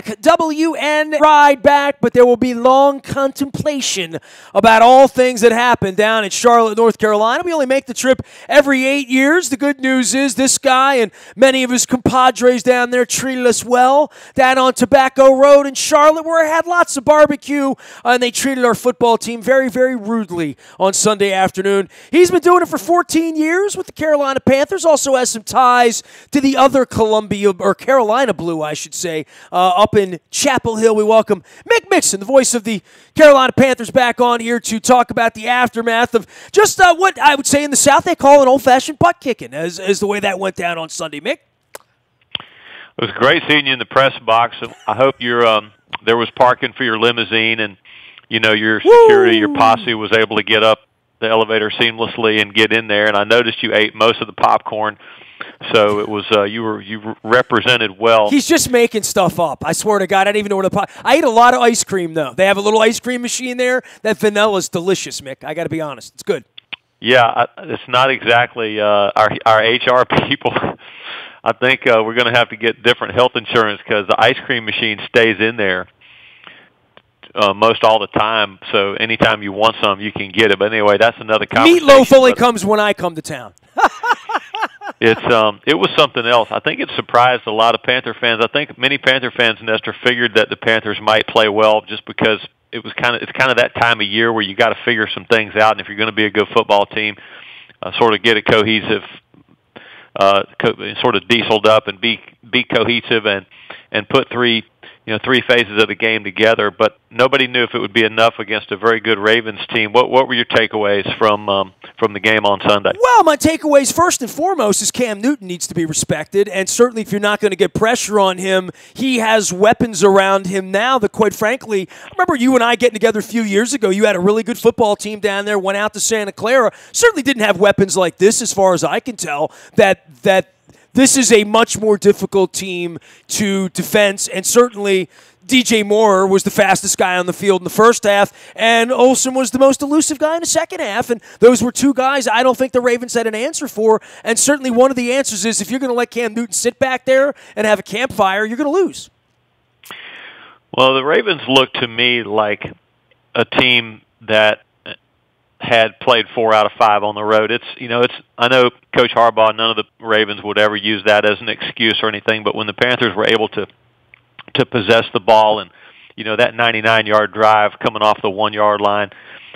back. WN ride back, but there will be long contemplation about all things that happen down in Charlotte, North Carolina. We only make the trip every 8 years. The good news is this guy and many of his compadres down there treated us well down on Tobacco Road in Charlotte, where I had lots of barbecue, and they treated our football team very, very rudely on Sunday afternoon. He's been doing it for 14 years with the Carolina Panthers, also has some ties to the other Columbia, or Carolina Blue, I should say, up in Chapel Hill. We welcome Mick Mixon, the voice of the Carolina Panthers, back on here to talk about the aftermath of just what I would say in the South they call an old-fashioned butt kicking, as the way that went down on Sunday. Mick? It was great seeing you in the press box. I hope there was parking for your limousine, and your security, your posse was able to get up the elevator seamlessly and get in there. And I noticed you ate most of the popcorn, so it was you represented well. He's just making stuff up. I swear to God, I didn't even know where I ate a lot of ice cream though. They have a little ice cream machine there. That vanilla is delicious, Mick. I got to be honest, it's good. Yeah, it's not exactly our HR people. I think we're going to have to get different health insurance because the ice cream machine stays in there most all the time. So anytime you want some, you can get it. But anyway, that's another conversation. Meatloaf only comes when I come to town. It was something else. I think it surprised a lot of Panther fans. I think many Panther fans, Nestor, figured that the Panthers might play well just because it's kind of that time of year where you got to figure some things out. And if you're going to be a good football team, sort of get it cohesive. Sort of dieseled up and be cohesive and put three phases of the game together. But nobody knew if it would be enough against a very good Ravens team. What were your takeaways from the game on Sunday? Well, my takeaways first and foremost is Cam Newton needs to be respected, and certainly if you're not going to get pressure on him, he has weapons around him now that, quite frankly, I remember you and I getting together a few years ago. You had a really good football team down there, went out to Santa Clara, certainly didn't have weapons like this as far as I can tell, that this is a much more difficult team to defense, and certainly DJ Moore was the fastest guy on the field in the first half, and Olsen was the most elusive guy in the second half, and those were two guys I don't think the Ravens had an answer for, and certainly one of the answers is if you're going to let Cam Newton sit back there and have a campfire, you're going to lose. Well, the Ravens looked to me like a team that had played 4 out of 5 on the road. I know Coach Harbaugh, none of the Ravens would ever use that as an excuse or anything, but when the Panthers were able to possess the ball and, that 99-yard drive coming off the 1-yard line,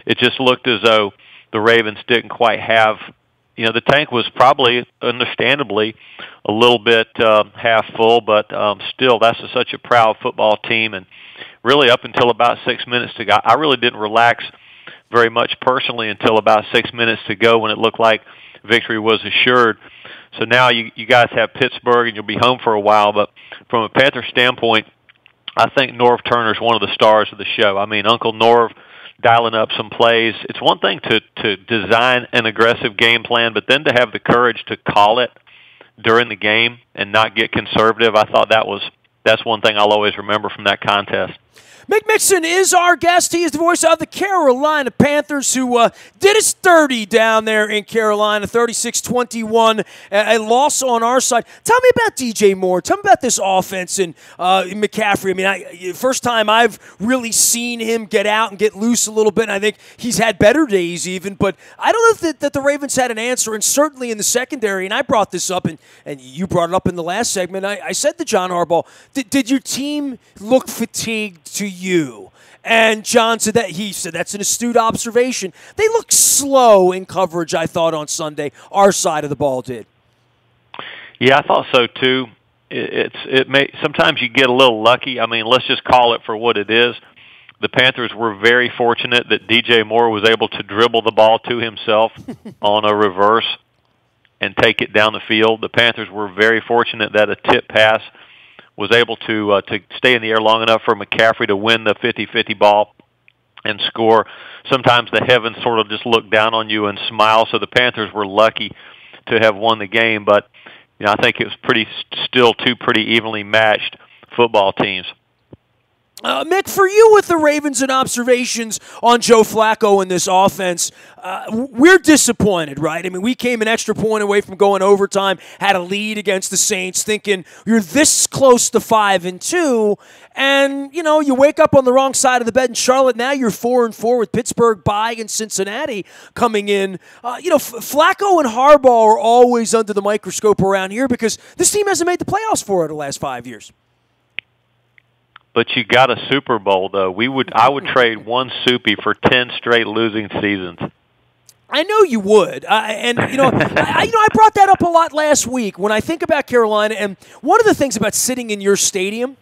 it just looked as though the Ravens didn't quite have, the tank was probably, understandably, a little bit half full, but still, that's such a proud football team. And really up until about 6 minutes to go, I really didn't relax very much personally until about 6 minutes to go when it looked like victory was assured. So now you guys have Pittsburgh and you'll be home for a while. But from a Panther standpoint, I think Norv Turner's one of the stars of the show. I mean, Uncle Norv dialing up some plays. It's one thing to design an aggressive game plan, but then to have the courage to call it during the game and not get conservative, I thought that's one thing I'll always remember from that contest. Mick Mixon is our guest. He is the voice of the Carolina Panthers, who did us 30 down there in Carolina, 36-21, a loss on our side. Tell me about DJ Moore. Tell me about this offense and McCaffrey. I mean, first time I've really seen him get out and get loose a little bit, and I think he's had better days even, but I don't know that the Ravens had an answer, and certainly in the secondary, and I brought this up, and you brought it up in the last segment. I said to John Harbaugh, did your team look fatigued to you? And John said that's an astute observation. They look slow in coverage, I thought, on Sunday. Our side of the ball did. Yeah, I thought so too. Sometimes you get a little lucky. I mean, let's just call it for what it is. The Panthers were very fortunate that DJ Moore was able to dribble the ball to himself on a reverse and take it down the field. The Panthers were very fortunate that a tip pass was able to stay in the air long enough for McCaffrey to win the 50-50 ball and score. Sometimes the heavens sort of just look down on you and smile, so the Panthers were lucky to have won the game. But I think it was still two pretty evenly matched football teams. Mick, for you with the Ravens and observations on Joe Flacco in this offense, we're disappointed, right? I mean, we came an extra point away from going overtime, had a lead against the Saints, thinking you're this close to 5-2, and, you wake up on the wrong side of the bed in Charlotte. Now you're 4-4 with Pittsburgh bye and Cincinnati coming in. Flacco and Harbaugh are always under the microscope around here because this team hasn't made the playoffs for the last 5 years. But you got a Super Bowl, though. I would trade one Soupy for 10 straight losing seasons. I know you would, I brought that up a lot last week when I think about Carolina. And one of the things about sitting in your stadium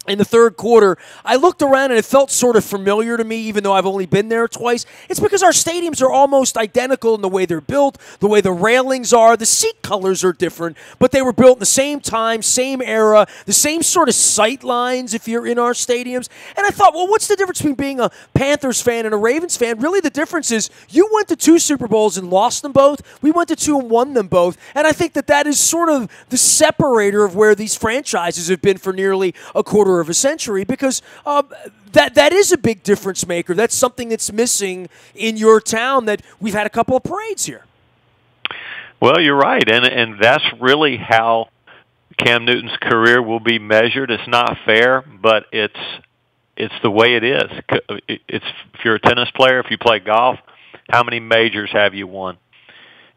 in the third quarter, I looked around and it felt sort of familiar to me, even though I've only been there twice. It's because our stadiums are almost identical in the way they're built, the way the railings are. The seat colors are different, but they were built in the same time, same era, the same sort of sight lines if you're in our stadiums. And I thought, well, what's the difference between being a Panthers fan and a Ravens fan? Really, the difference is you went to 2 Super Bowls and lost them both. We went to 2 and won them both. And I think that is sort of the separator of where these franchises have been for nearly a quarter of a century, because that is a big difference maker. That's something that's missing in your town, that we've had a couple of parades here. Well, you're right, and that's really how Cam Newton's career will be measured. It's not fair, but it's the way it is. It's if you're a tennis player, if you play golf, how many majors have you won?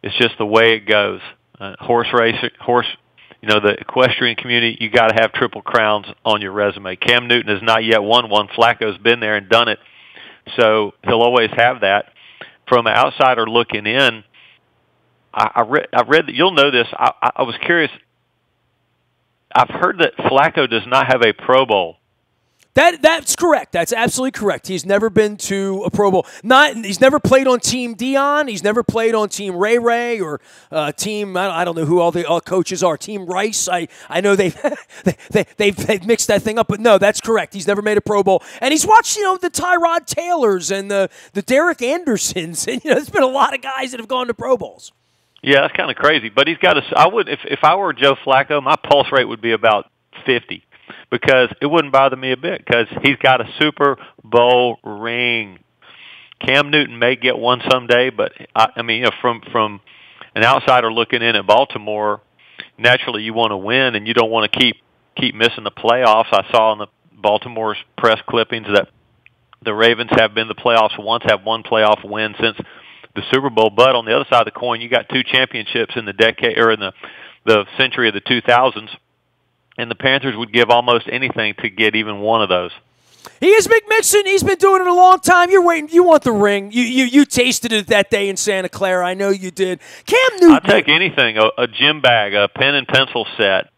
It's just the way it goes. The equestrian community, you got to have triple crowns on your resume. Cam Newton has not yet won one. Flacco's been there and done it, so he'll always have that. From an outsider looking in, I read that you'll know this. I was curious. I've heard that Flacco does not have a Pro Bowl. That's correct. That's absolutely correct. He's never been to a Pro Bowl. He's never played on Team Deion. He's never played on Team Ray or Team. I don't know who all the coaches are. Team Rice. I know they've mixed that thing up, but no, that's correct. He's never made a Pro Bowl, and he's watched the Tyrod Taylors and the Derek Andersons, and there's been a lot of guys that have gone to Pro Bowls. Yeah, that's kind of crazy. But he's got I would if I were Joe Flacco, my pulse rate would be about 50. Because it wouldn't bother me a bit, because he's got a Super Bowl ring. Cam Newton may get one someday, but from an outsider looking in at Baltimore, naturally you want to win and you don't want to keep missing the playoffs. I saw in the Baltimore's press clippings that the Ravens have been to the playoffs once, have one playoff win since the Super Bowl. But on the other side of the coin, you got 2 championships in the decade or in the century of the 2000s. And the Panthers would give almost anything to get even one of those. He is Mick Mixon. He's been doing it a long time. You're waiting. You want the ring. You tasted it that day in Santa Clara. I know you did. Cam Newton. I'll take anything. A gym bag, a pen and pencil set.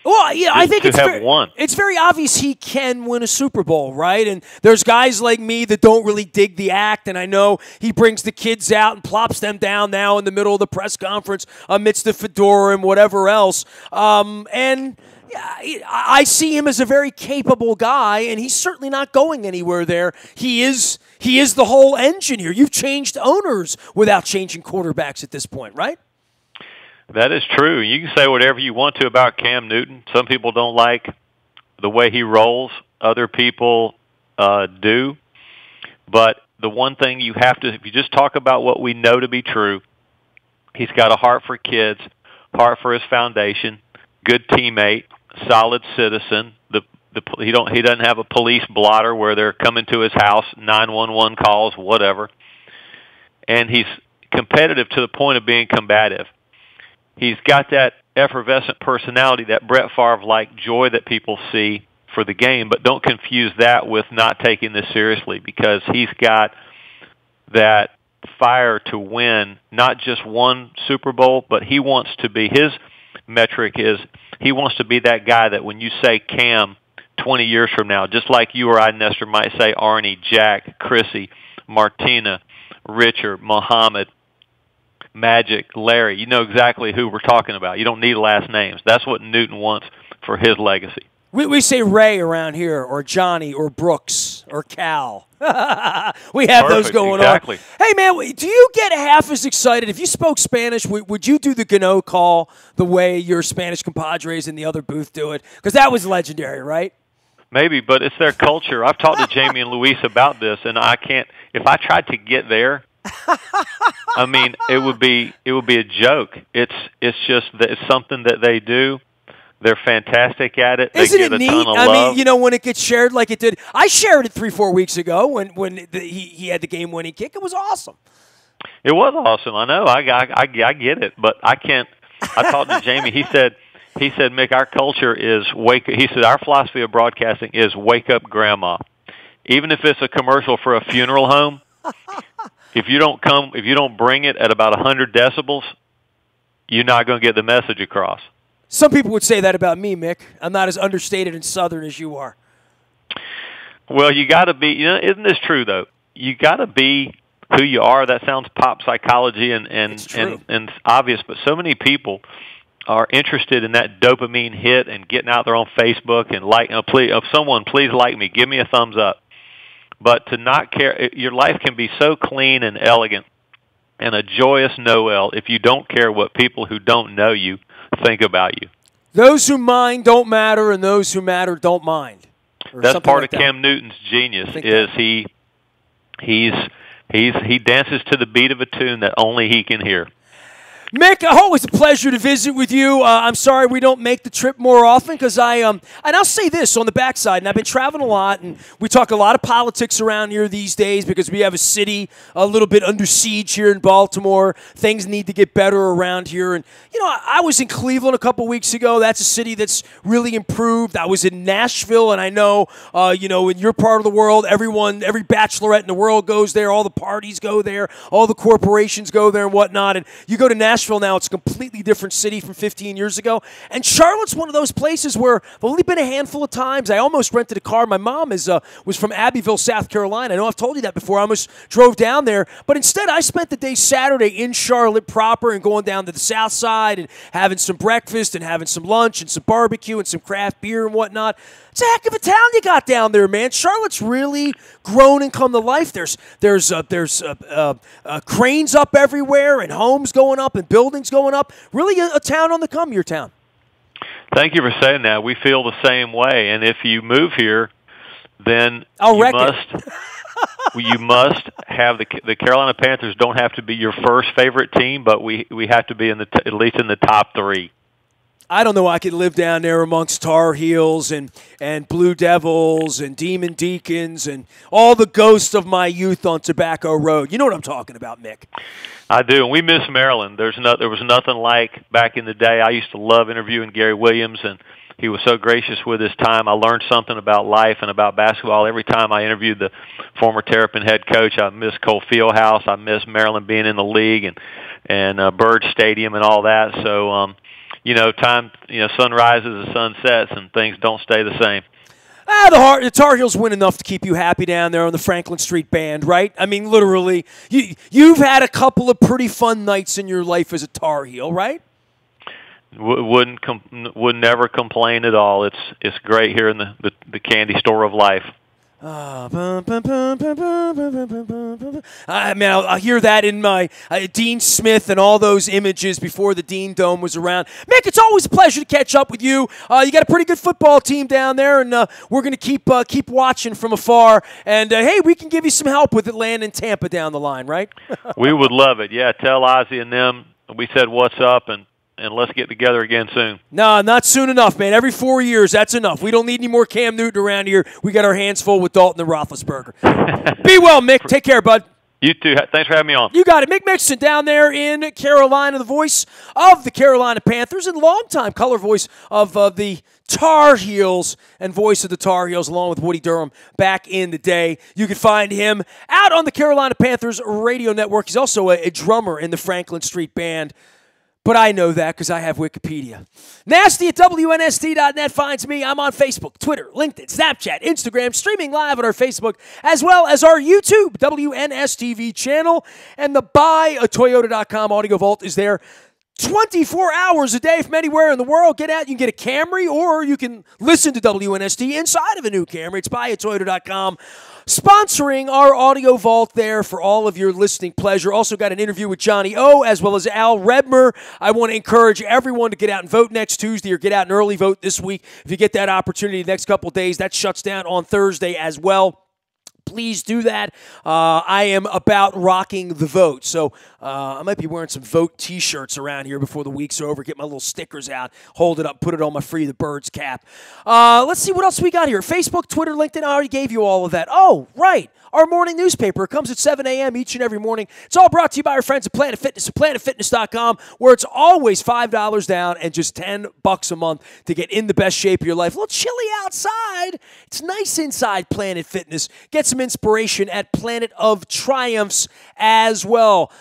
Well, yeah, I think it's very obvious he can win a Super Bowl, right? And there's guys like me that don't really dig the act, and I know he brings the kids out and plops them down now in the middle of the press conference amidst the fedora and whatever else. I see him as a very capable guy, and he's certainly not going anywhere there. He is the whole engine here. You've changed owners without changing quarterbacks at this point, right? That is true. You can say whatever you want to about Cam Newton. Some people don't like the way he rolls. Other people do. But the one thing you have to, if you just talk about what we know to be true, he's got a heart for kids, heart for his foundation, good teammate, solid citizen. He doesn't have a police blotter where they're coming to his house, 911 calls, whatever. And he's competitive to the point of being combative. He's got that effervescent personality, that Brett Favre-like joy that people see for the game, but don't confuse that with not taking this seriously, because he's got that fire to win not just one Super Bowl, but he wants to be, his metric is he wants to be that guy that when you say Cam 20 years from now, just like you or I, Nestor, might say Arnie, Jack, Chrissy, Martina, Richard, Muhammad, Magic, Larry, you know exactly who we're talking about. You don't need last names. That's what Newton wants for his legacy. We say Ray around here, or Johnny, or Brooks, or Cal. We have those going on. Hey, man, do you get half as excited? If you spoke Spanish, would you do the Gano call the way your Spanish compadres in the other booth do it? Because that was legendary, right? Maybe, but it's their culture. I've talked to Jamie and Luis about this, and I can't. If I tried to get there, I mean, it would be a joke. It's just that it's something that they do. They're fantastic at it. Isn't it neat? Ton of I love. mean, when it gets shared like it did. I shared it 3-4 weeks ago when he had the game-winning kick. It was awesome. It was awesome. I know. I get it, but I can't. I talked to Jamie. He said, Mick, our culture is He said our philosophy of broadcasting is wake up, grandma. Even if it's a commercial for a funeral home, if you don't bring it at about 100 decibels, you're not going to get the message across. Some people would say that about me, Mick. I'm not as understated and Southern as you are. Well, you got to be. Isn't this true though? You got to be who you are. That sounds pop psychology and obvious, but so many people are interested in that dopamine hit and getting out there on Facebook and please like me, give me a thumbs up. But to not care, your life can be so clean and elegant and a joyous Noel if you don't care what people who don't know you think about you. Those who mind don't matter, and those who matter don't mind. That's part of Cam Newton's genius. He dances to the beat of a tune that only he can hear. Mick, always a pleasure to visit with you. I'm sorry we don't make the trip more often because and I'll say this on the backside, and I've been traveling a lot, and we talk a lot of politics around here these days because we have a city a little bit under siege here in Baltimore. Things need to get better around here. And, I was in Cleveland a couple weeks ago. That's a city that's really improved. I was in Nashville, and I know, in your part of the world, every bachelorette in the world goes there. All the parties go there. All the corporations go there and whatnot. And you go to Nashville now, it's a completely different city from 15 years ago. And Charlotte's one of those places where I've only been a handful of times. I almost rented a car. My mom was from Abbeville, South Carolina. I know I've told you that before. I almost drove down there. But instead, I spent the day Saturday in Charlotte proper and going down to the south side and having some breakfast and having some lunch and some barbecue and some craft beer and whatnot. It's a heck of a town you got down there, man. Charlotte's really grown and come to life. There's cranes up everywhere and homes going up and buildings going up. Really a town on the come, your town. Thank you for saying that. We feel the same way. And if you move here, then you must have the Carolina Panthers don't have to be your first favorite team, but we have to be at least in the top 3. I don't know. I could live down there amongst Tar Heels and Blue Devils and Demon Deacons and all the ghosts of my youth on Tobacco Road. You know what I'm talking about, Mick. I do, and we miss Maryland. There was nothing like back in the day. I used to love interviewing Gary Williams, and he was so gracious with his time. I learned something about life and about basketball every time I interviewed the former Terrapin head coach. I miss Cole Fieldhouse. I miss Maryland being in the league and Bird Stadium and all that. So. Sun rises and sun sets, and things don't stay the same. The Tar Heels win enough to keep you happy down there on the Franklin Street Band, right? I mean, literally, you've had a couple of pretty fun nights in your life as a Tar Heel, right? Would never complain at all. It's great here in the candy store of life. I mean, I hear that in my Dean Smith and all those images before the Dean Dome was around. Mick, it's always a pleasure to catch up with you. You got a pretty good football team down there, and we're going to keep watching from afar. And, hey, we can give you some help with Atlanta and Tampa down the line, right? We would love it. Yeah, tell Ozzie and them we said what's up, and let's get together again soon. No, not soon enough, man. Every 4 years, that's enough. We don't need any more Cam Newton around here. We got our hands full with Dalton and Roethlisberger. Be well, Mick. Take care, bud. You too. Thanks for having me on. You got it. Mick Mixon down there in Carolina, the voice of the Carolina Panthers and longtime color voice of the Tar Heels and voice of the Tar Heels along with Woody Durham back in the day. You can find him out on the Carolina Panthers radio network. He's also a drummer in the Franklin Street Band. But I know that because I have Wikipedia. Nasty at WNST.net finds me. I'm on Facebook, Twitter, LinkedIn, Snapchat, Instagram, streaming live on our Facebook, as well as our YouTube, WNSTV channel. And the buyatoyota.com audio vault is there 24 hours a day from anywhere in the world. Get out. You can get a Camry, or you can listen to WNST inside of a new Camry. It's buyatoyota.com. Sponsoring our audio vault there for all of your listening pleasure. Also got an interview with Johnny O as well as Al Redmer. I want to encourage everyone to get out and vote next Tuesday, or get out and early vote this week. If you get that opportunity the next couple of days, that shuts down on Thursday as well. Please do that. I am about rocking the vote. So I might be wearing some vote T-shirts around here before the week's over. Get my little stickers out, hold it up, put it on my Free the Birds cap. Let's see what else we got here. Facebook, Twitter, LinkedIn. I already gave you all of that. Oh, right. Our morning newspaper. It comes at 7 a.m. each and every morning. It's all brought to you by our friends at Planet Fitness at planetfitness.com, where it's always $5 down and just $10 a month to get in the best shape of your life. A little chilly outside. It's nice inside Planet Fitness. Get some inspiration at Planet of Triumphs as well.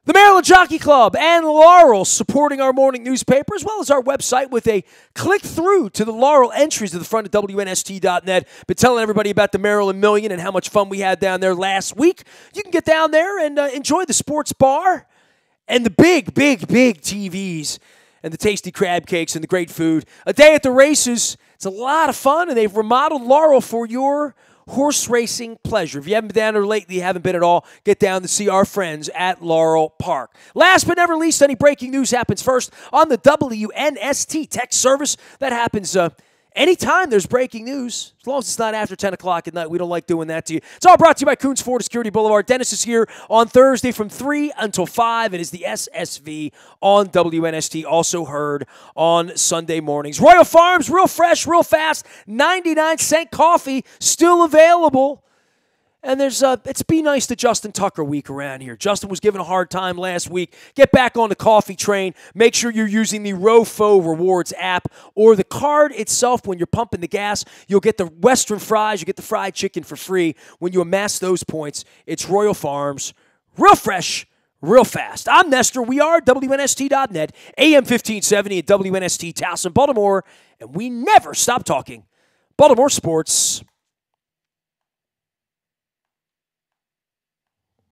The Maryland Jockey Club and Laurel supporting our morning newspaper, as well as our website, with a click-through to the Laurel entries to the front of WNST.net. Been telling everybody about the Maryland Million and how much fun we had down there last week. You can get down there and enjoy the sports bar and the big TVs and the tasty crab cakes and the great food. A day at the races. It's a lot of fun, and they've remodeled Laurel for your horse racing pleasure. If you haven't been down there lately, you haven't been at all, get down to see our friends at Laurel Park. Last but never least, any breaking news happens first on the WNST text service. That happens anytime there's breaking news, as long as it's not after 10 o'clock at night. We don't like doing that to you. It's all brought to you by Coons Ford Security Boulevard. Dennis is here on Thursday from 3 until 5. It is the SSV on WNST, also heard on Sunday mornings. Royal Farms, real fresh, real fast, 99-cent coffee, still available. And there's it's Be Nice to Justin Tucker week around here. Justin was given a hard time last week. Get back on the coffee train. Make sure you're using the ROFO Rewards app or the card itself when you're pumping the gas. You'll get the Western fries. You get the fried chicken for free. When you amass those points, it's Royal Farms. Real fresh, real fast. I'm Nestor. We are WNST.net, AM 1570 at WNST Towson, Baltimore. And we never stop talking Baltimore sports.